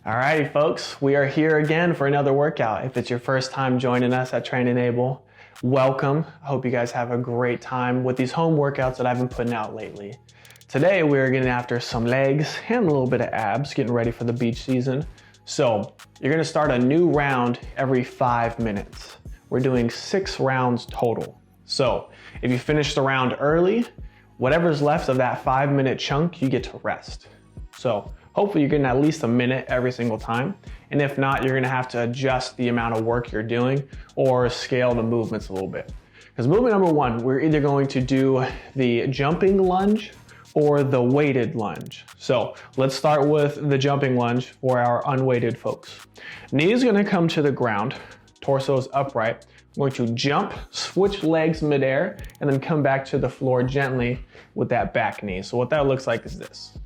Alrighty folks, we are here again for another workout. If it's your first time joining us at Train Enable, welcome. I hope you guys have a great time with these home workouts that I've been putting out lately. Today we're getting after some legs and a little bit of abs, getting ready for the beach season. So you're gonna start a new round every 5 minutes. We're doing 6 rounds total. So if you finish the round early, whatever's left of that 5-minute chunk, you get to rest. So hopefully you're getting at least a minute every single time. And if not, you're gonna have to adjust the amount of work you're doing or scale the movements a little bit. Because movement number 1, we're either going to do the jumping lunge or the weighted lunge. So let's start with the jumping lunge for our unweighted folks. Knee is gonna come to the ground, torso is upright. I'm going to jump, switch legs midair, and then come back to the floor gently with that back knee. So what that looks like is this.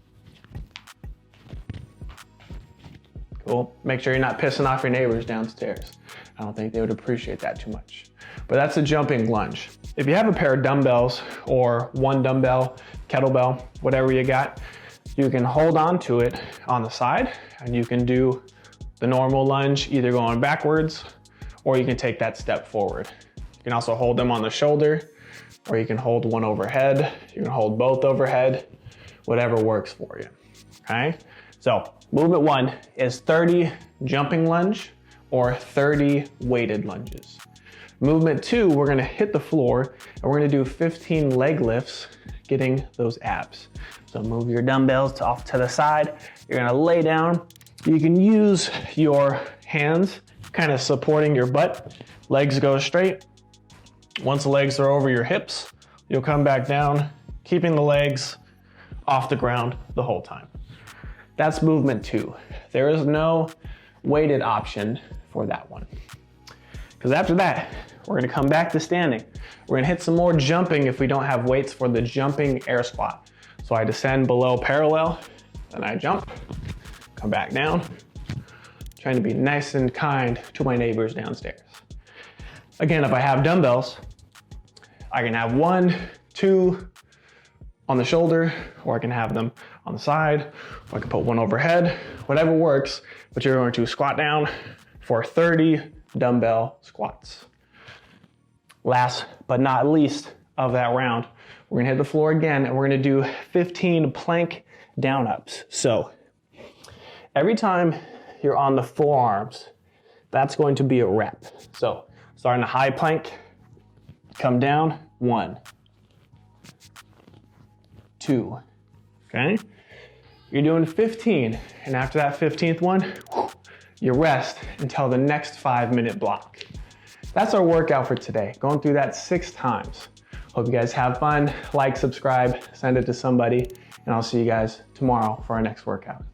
Cool. Make sure you're not pissing off your neighbors downstairs. I don't think they would appreciate that too much. But that's a jumping lunge. If you have a pair of dumbbells or one dumbbell, kettlebell, whatever you got, you can hold on to it on the side and you can do the normal lunge, either going backwards or you can take that step forward. You can also hold them on the shoulder, or you can hold one overhead. You can hold both overhead, whatever works for you, okay? So movement 1 is 30 jumping lunge or 30 weighted lunges. Movement 2, we're gonna hit the floor and we're gonna do 15 leg lifts, getting those abs. So move your dumbbells off to the side. You're gonna lay down. You can use your hands kind of supporting your butt. Legs go straight. Once the legs are over your hips, you'll come back down, keeping the legs off the ground the whole time. That's movement 2. There is no weighted option for that one. Because after that, we're gonna come back to standing. We're gonna hit some more jumping if we don't have weights for the jumping air squat. So I descend below parallel, then I jump, come back down, trying to be nice and kind to my neighbors downstairs. Again, if I have dumbbells, I can have 1, 2 on the shoulder, or I can have them on the side, or I can put one overhead, whatever works, but you're going to squat down for 30 dumbbell squats. Last but not least of that round, we're gonna hit the floor again and we're gonna do 15 plank down ups. So every time you're on the forearms, that's going to be a rep. So starting a high plank, come down, 1, 2, okay? You're doing 15, and after that 15th one, you rest until the next 5-minute block. That's our workout for today, going through that 6 times. Hope you guys have fun, like, subscribe, send it to somebody, and I'll see you guys tomorrow for our next workout.